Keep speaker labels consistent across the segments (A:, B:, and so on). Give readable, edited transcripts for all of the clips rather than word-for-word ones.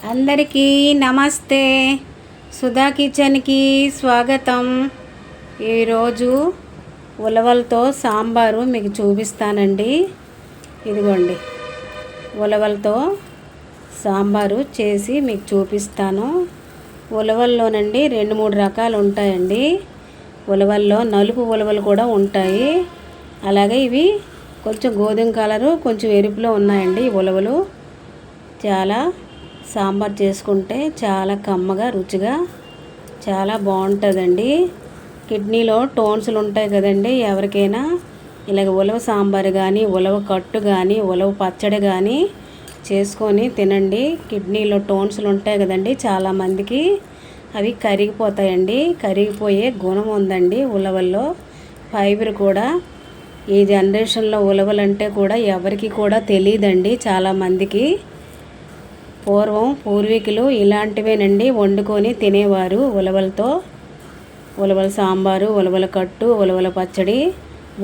A: అందరికీ నమస్తే. సుధా కిచెన్కి స్వాగతం. ఈరోజు ఉలవలతో సాంబారు మీకు చూపిస్తానండి. ఇదిగోండి, ఉలవలతో సాంబారు చేసి మీకు చూపిస్తాను. ఉలవల్లోనండి 2-3 రకాలు ఉంటాయండి. ఉలవల్లో నలుపు ఉలవలు కూడా ఉంటాయి. అలాగే ఇవి కొంచెం గోధుమ కలరు, కొంచెం ఎరుపులో ఉన్నాయండి. ఉలవలు చాలా సాంబార్ చేసుకుంటే చాలా కమ్మగా, రుచిగా చాలా బాగుంటుందండి. కిడ్నీలో టోన్సులు ఉంటాయి కదండి, ఎవరికైనా ఇలాగ ఉలవ సాంబార్ కానీ, ఉలవ కట్టు కానీ, ఉలవ పచ్చడి కానీ చేసుకొని తినండి. కిడ్నీలో టోన్సులు ఉంటాయి కదండి, చాలామందికి అవి కరిగిపోతాయండి. కరిగిపోయే గుణం ఉందండి ఉలవల్లో. ఫైబర్ కూడా ఈ జనరేషన్లో ఉలవలంటే కూడా ఎవరికి కూడా తెలియదండి చాలామందికి. పూర్వం పూర్వీకులు ఇలాంటివేనండి వండుకొని తినేవారు ఉలవలతో. ఉలవల సాంబారు, ఉలవల కట్టు, ఉలవల పచ్చడి.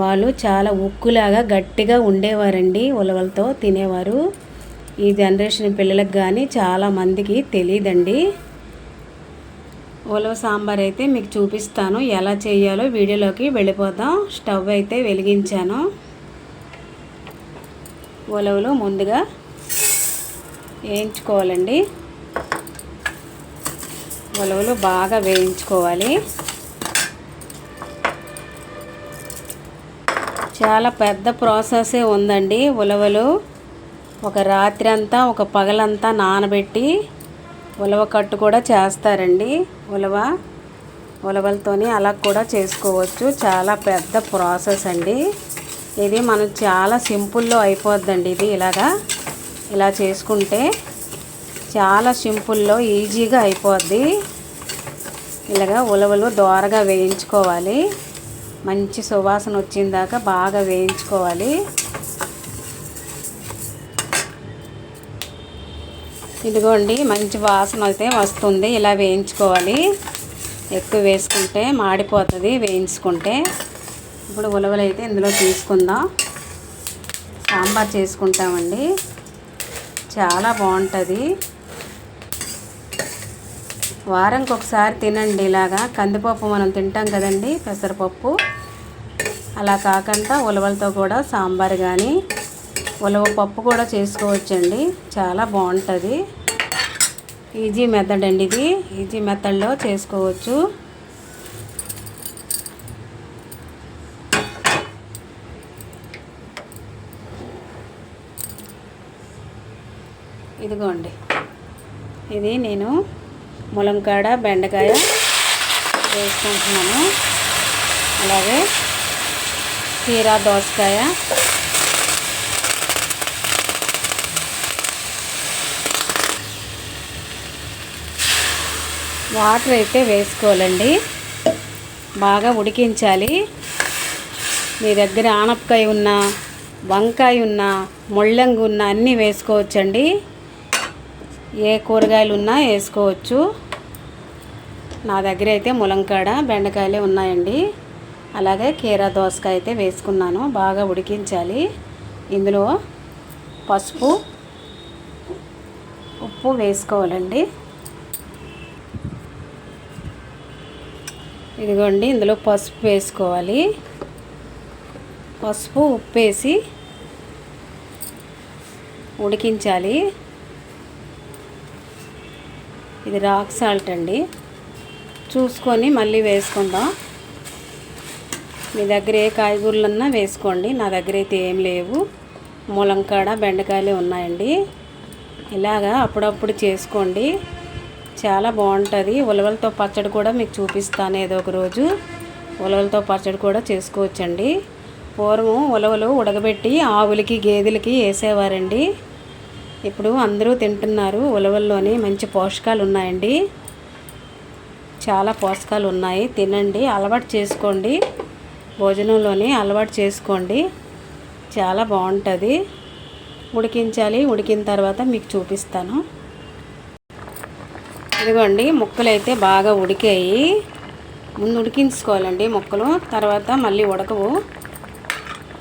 A: వాళ్ళు చాలా ఉక్కులాగా గట్టిగా ఉండేవారండి, ఉలవలతో తినేవారు. ఈ జనరేషన్ పిల్లలకు కానీ చాలామందికి తెలియదండి. ఉలవ సాంబార్ అయితే మీకు చూపిస్తాను ఎలా చేయాలో. వీడియోలోకి వెళ్ళిపోదాం. స్టవ్ అయితే వెలిగించాను. ఉలవలు ముందుగా వేయించుకోవాలండి. ఉలవలు బాగా వేయించుకోవాలి. చాలా పెద్ద ప్రాసెసే ఉందండి. ఉలవలు ఒక రాత్రి అంతా, ఒక పగలంతా నానబెట్టి ఉలవ కట్టు కూడా చేస్తారండి. ఉలవలతోని అలా కూడా చేసుకోవచ్చు. చాలా పెద్ద ప్రాసెస్ అండి ఇది. మనం చాలా సింపుల్లో అయిపోద్దండి ఇది. ఇలా చేసుకుంటే చాలా సింపుల్లో ఈజీగా అయిపోద్ది. ఇలాగా ఉలవలు దోరగా వేయించుకోవాలి. మంచి సువాసన వచ్చిందాకా బాగా వేయించుకోవాలి. ఇదిగోండి, మంచి వాసన అయితే వస్తుంది. ఇలా వేయించుకోవాలి. ఎక్కువ వేసుకుంటే మాడిపోతుంది వేయించుకుంటే. ఇప్పుడు ఉలవలు అయితే ఇందులో తీసుకుందాం. సాంబార్ చేసుకుంటామండి. చాలా బాగుంటుంది. వారానికి ఒకసారి తినండి ఇలాగా. కందిపప్పు మనం తింటాం కదండి, పెసరపప్పు. అలా కాకుండా ఉలవలతో కూడా సాంబార్ కానీ, ఉలవ పప్పు కూడా చేసుకోవచ్చండి. చాలా బాగుంటుంది. ఈజీ మెథడ్ అండి ఇది. ఈజీ మెథడ్లో చేసుకోవచ్చు. ఇదిగోండి, ఇది నేను ములంకాడ, బెండకాయ వేసుకుంటున్నాను. అలాగే కీరా దోసకాయ, వాటర్ అయితే వేసుకోవాలండి. బాగా ఉడికించాలి. మీ దగ్గర ఆనపకాయ ఉన్నా, వంకాయ ఉన్నా, ముళ్ళంగి ఉన్నా అన్నీ వేసుకోవచ్చండి. ఏ కూరగాయలు ఉన్నా వేసుకోవచ్చు. నా దగ్గర అయితే ములంకాడ, బెండకాయలే ఉన్నాయండి. అలాగే కీరా దోసకాయ అయితే వేసుకున్నాను. బాగా ఉడికించాలి. ఇందులో పసుపు, ఉప్పు వేసుకోవాలండి. ఇదిగోండి, ఇందులో పసుపు వేసుకోవాలి. పసుపు, ఉప్పు వేసి ఉడికించాలి. ఇది రాక్ సాల్ట్ అండి, చూసుకొని మళ్ళీ వేసుకుందాం. మీ దగ్గర ఏ కాయగూరలన్నా వేసుకోండి. నా దగ్గర అయితే ఏం లేవు. ములంకాడ, బెండకాయలే ఉన్నాయండి. ఇలాగా అప్పుడప్పుడు చేసుకోండి. చాలా బాగుంటుంది. ఉలవలతో పచ్చడి కూడా మీకు చూపిస్తాను ఏదో ఒక రోజు. ఉలవలతో పచ్చడి కూడా చేసుకోవచ్చండి. పూర్వం ఉలవలు ఉడకబెట్టి ఆవులకి, గేదెలకి వేసేవారండి. ఇప్పుడు అందరూ తింటున్నారు. ఉలవల్లోని మంచి పోషకాలు ఉన్నాయండి. చాలా పోషకాలు ఉన్నాయి. తినండి, అలవాటు చేసుకోండి. భోజనంలోని అలవాటు చేసుకోండి. చాలా బాగుంటుంది. ఉడికించాలి. ఉడికిన తర్వాత మీకు చూపిస్తాను. ఇదిగోండి, ముక్కలు అయితే బాగా ఉడికాయి. ముందు ఉడికించుకోవాలండి ముక్కలు, తర్వాత మళ్ళీ ఉడకవు.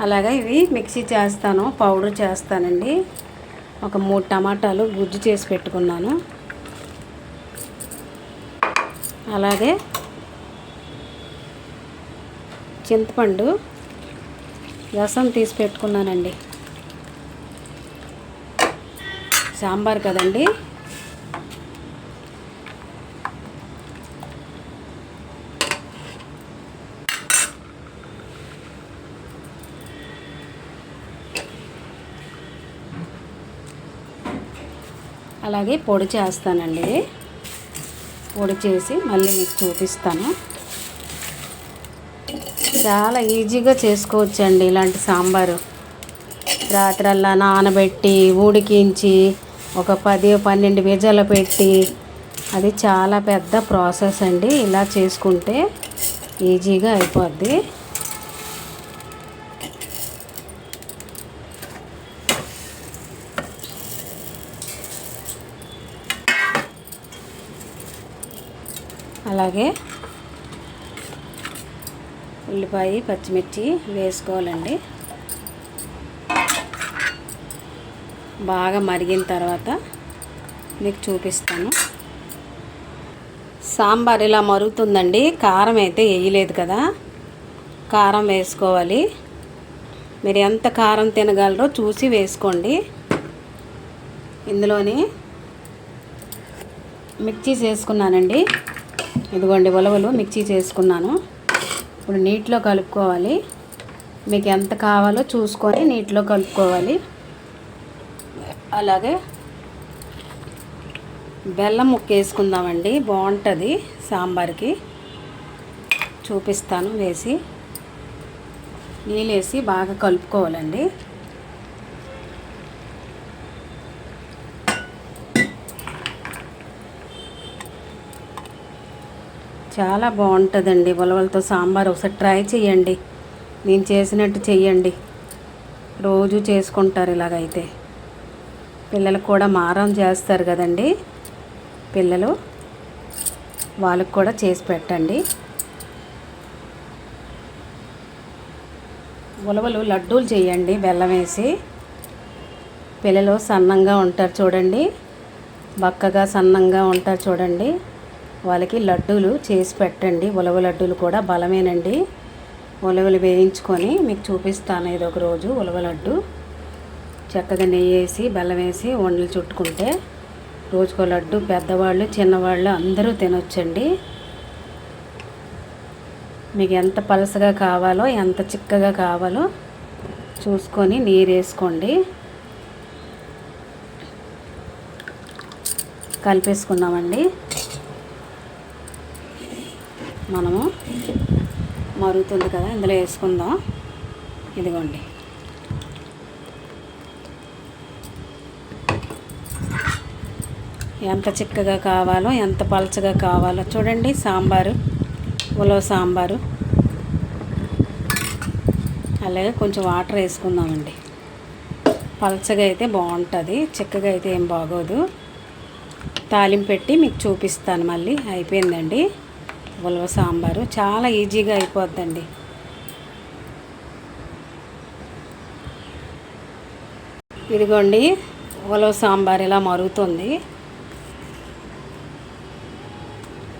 A: అలాగే ఇవి మిక్సీ చేస్తాను, పౌడర్ చేస్తానండి. ఒక 3 టమాటాలు గుజ్జు చేసి పెట్టుకున్నాను. అలాగే చింతపండు రసం తీసి పెట్టుకున్నానండి. సాంబార్ కదండి. అలాగే పొడి చేస్తానండి. పొడి చేసి మళ్ళీ మీకు చూపిస్తాను. చాలా ఈజీగా చేసుకోవచ్చండి ఇలాంటి సాంబారు. రాత్రల్లా నానబెట్టి ఉడికించి ఒక 10-12 విజలు పెట్టి, అది చాలా పెద్ద ప్రాసెస్ అండి. ఇలా చేసుకుంటే ఈజీగా అయిపోద్ది. అలాగే ఉల్లిపాయ పచ్చిమిర్చి వేసుకోవాలండి. బాగా మరిగిన తర్వాత మీకు చూపిస్తాను. సాంబార్ ఇలా మరుగుతుందండి. కారం అయితే వేయలేదు కదా, కారం వేసుకోవాలి. మీరు ఎంత కారం తినగలరో చూసి వేసుకోండి. ఇందులోని మిర్చి చేసుకున్నానండి. ఇదిగోండి ఉలవలు మిక్సీ చేసుకున్నాను. ఇప్పుడు నీటిలో కలుపుకోవాలి. మీకు ఎంత కావాలో చూసుకొని నీటిలో కలుపుకోవాలి. అలాగే బెల్లం ముక్క వేసుకుందామండి, బాగుంటుంది సాంబార్కి. చూపిస్తాను. వేసి నీళ్ళు వేసి బాగా కలుపుకోవాలండి. చాలా బాగుంటుందండి ఉలవలతో సాంబార్. ఒకసారి ట్రై చేయండి. నేను చేసినట్టు చెయ్యండి. రోజు చేసుకుంటారు ఇలాగైతే. పిల్లలకు కూడా మారం చేస్తారు కదండి పిల్లలు, వాళ్ళకు కూడా చేసి పెట్టండి. ఉలవలు లడ్డూలు చేయండి బెల్లం వేసి. పిల్లలు సన్నంగా ఉంటారు చూడండి, బక్కగా సన్నంగా ఉంటారు చూడండి, వాళ్ళకి లడ్డూలు చేసి పెట్టండి. ఉలవ లడ్డూలు కూడా బలమేనండి. ఉలవలు వేయించుకొని మీకు చూపిస్తాను ఏదో ఒక రోజు. ఉలవ లడ్డు చక్కగా నెయ్యి వేసి బెల్లం వేసి వండలు చుట్టుకుంటే రోజుకో లడ్డు పెద్దవాళ్ళు చిన్నవాళ్ళు అందరూ తినొచ్చండి. మీకు ఎంత పలసగా కావాలో ఎంత చిక్కగా కావాలో చూసుకొని నీరు వేసుకోండి. కలిపేసుకున్నామండి. మనము మరుగుతుంది కదా, ఇందులో వేసుకుందాం. ఇదిగోండి, ఎంత చిక్కగా కావాలో ఎంత పలచగా కావాలో చూడండి. సాంబారు ఉలవ సాంబారు. అలాగే కొంచెం వాటర్ వేసుకుందామండి. పలచగా అయితే బాగుంటుంది, చిక్కగా అయితే ఏం బాగోదు. తాలింపు పెట్టి మీకు చూపిస్తాను. మళ్ళీ అయిపోయిందండి ఉలవ సాంబారు. చాలా ఈజీగా అయిపోద్దండి. ఇదిగోండి ఉలవ సాంబార్ ఇలా మరుగుతుంది.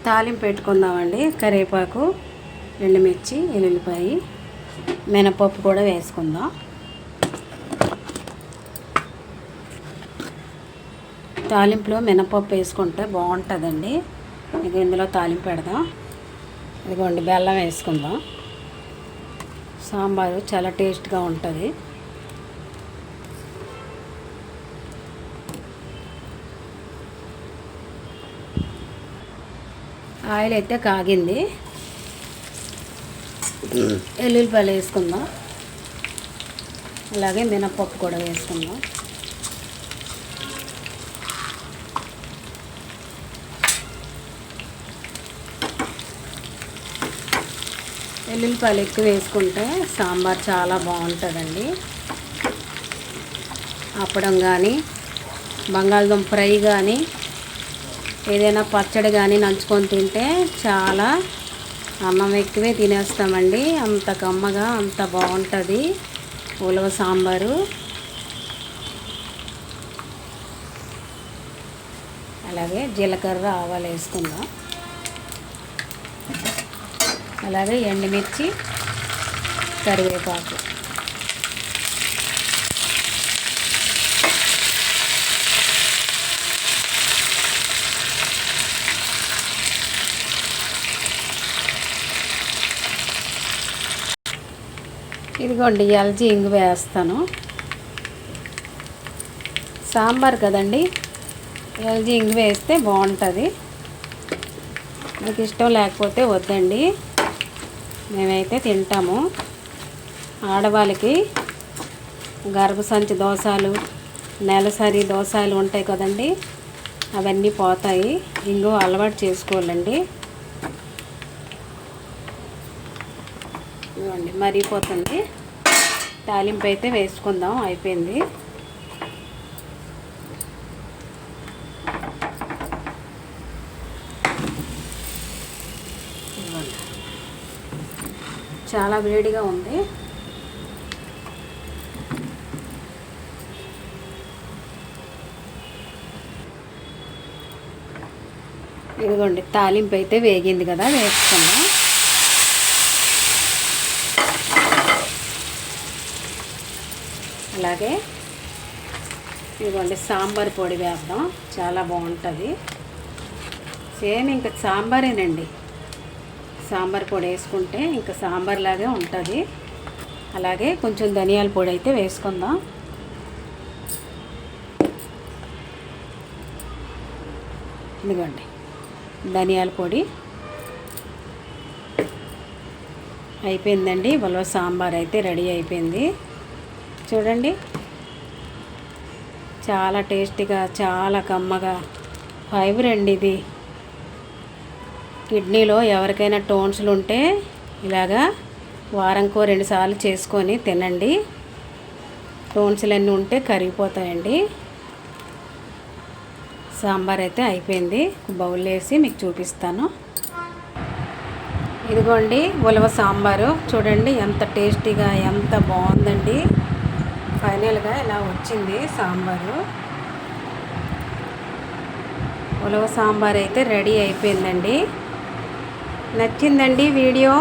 A: తాలింపు పెట్టుకుందామండి. కరివేపాకు, ఎండుమిర్చి, ఎల్లుల్లిపాయ, మినపప్పు కూడా వేసుకుందాం. తాలింపులో మినపప్పు వేసుకుంటే బాగుంటుందండి. ఇక ఇందులో తాలింపు పెడదాం. ఇదిగోండి బెల్లం వేసుకుందాం. సాంబారు చాలా టేస్ట్గా ఉంటుంది. ఆయిల్ అయితే కాగింది. ఎల్లుల్లిపాయలు వేసుకుందాం. అలాగే మినపప్పు కూడా వేసుకుందాం. ఎల్లుల్లిపాయలు ఎక్కువ వేసుకుంటే సాంబార్ చాలా బాగుంటుందండి. అప్పడం కానీ బంగాళదుంప ఫ్రై కానీ ఏదైనా పచ్చడి కానీ నంచుకొని తింటే చాలా అన్నం ఎక్కువే తినేస్తామండి. అంత కమ్మగా అంత బాగుంటుంది ఉలవ సాంబారు. అలాగే జీలకర్ర ఆవాలు వేసుకుందాం. అలాగే ఎండుమిర్చి, కరివేపాకు. ఇదిగోండి ఎల్జీ ఇంగు వేస్తాను. సాంబార్ కదండి, ఎల్జీ ఇంగు వేస్తే బాగుంటుంది. మీకు ఇష్టం లేకపోతే వద్దండి, మేమైతే తింటాము. ఆడవాళ్ళకి గర్భసంచి దోషాలు, నెలసరి దోషాలు ఉంటాయి కదండి, అవన్నీ పోతాయి. ఇంగు అలవాటు చేసుకోవాలండి. ఇవ్వండి మరిగిపోతుంది. తాలింపు అయితే వేసుకుందాం, అయిపోయింది. చాలా వేడిగా ఉంది. ఇదిగోండి తాలింపు అయితే వేగింది కదా, వేసుకుందాం. అలాగే ఇదిగోండి సాంబార్ పొడి వేద్దాం, చాలా బాగుంటుంది. సేమ్ ఇంకా సాంబారేనండి, సాంబార్ పొడి వేసుకుంటే ఇంకా సాంబార్ లాగే ఉంటుంది. అలాగే కొంచెం ధనియాల పొడి అయితే వేసుకుందాం. ఇదిగోండి ధనియాల పొడి అయిపోయిందండి. ఉలవ సాంబార్ అయితే రెడీ అయిపోయింది. చూడండి, చాలా టేస్టీగా, చాలా కమ్మగా, ఫైబర్ అండి ఇది. కిడ్నీలో ఎవరికైనా టోన్స్లు ఉంటే ఇలాగా వారంకో 2 సార్లు చేసుకొని తినండి. టోన్స్లు అన్నీ ఉంటే కరిగిపోతాయండి. సాంబార్ అయితే అయిపోయింది. బౌల్ వేసి మీకు చూపిస్తాను. ఇదిగోండి ఉలవ సాంబారు, చూడండి ఎంత టేస్టీగా, ఎంత బాగుందండి. ఫైనల్గా ఇలా వచ్చింది సాంబారు. ఉలవ సాంబార్ అయితే రెడీ అయిపోయిందండి. నచ్చిందండి వీడియో?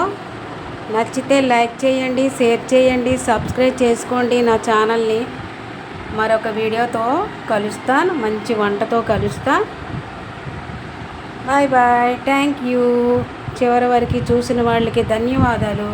A: నచ్చితే లైక్ చేయండి, షేర్ చేయండి, సబ్స్క్రైబ్ చేసుకోండి నా ఛానల్ని. మరొక వీడియోతో కలుస్తాను, మంచి వంటతో కలుస్తా. Bye bye. Thank you. చివరి వరకు చూసిన వాళ్ళకి ధన్యవాదాలు.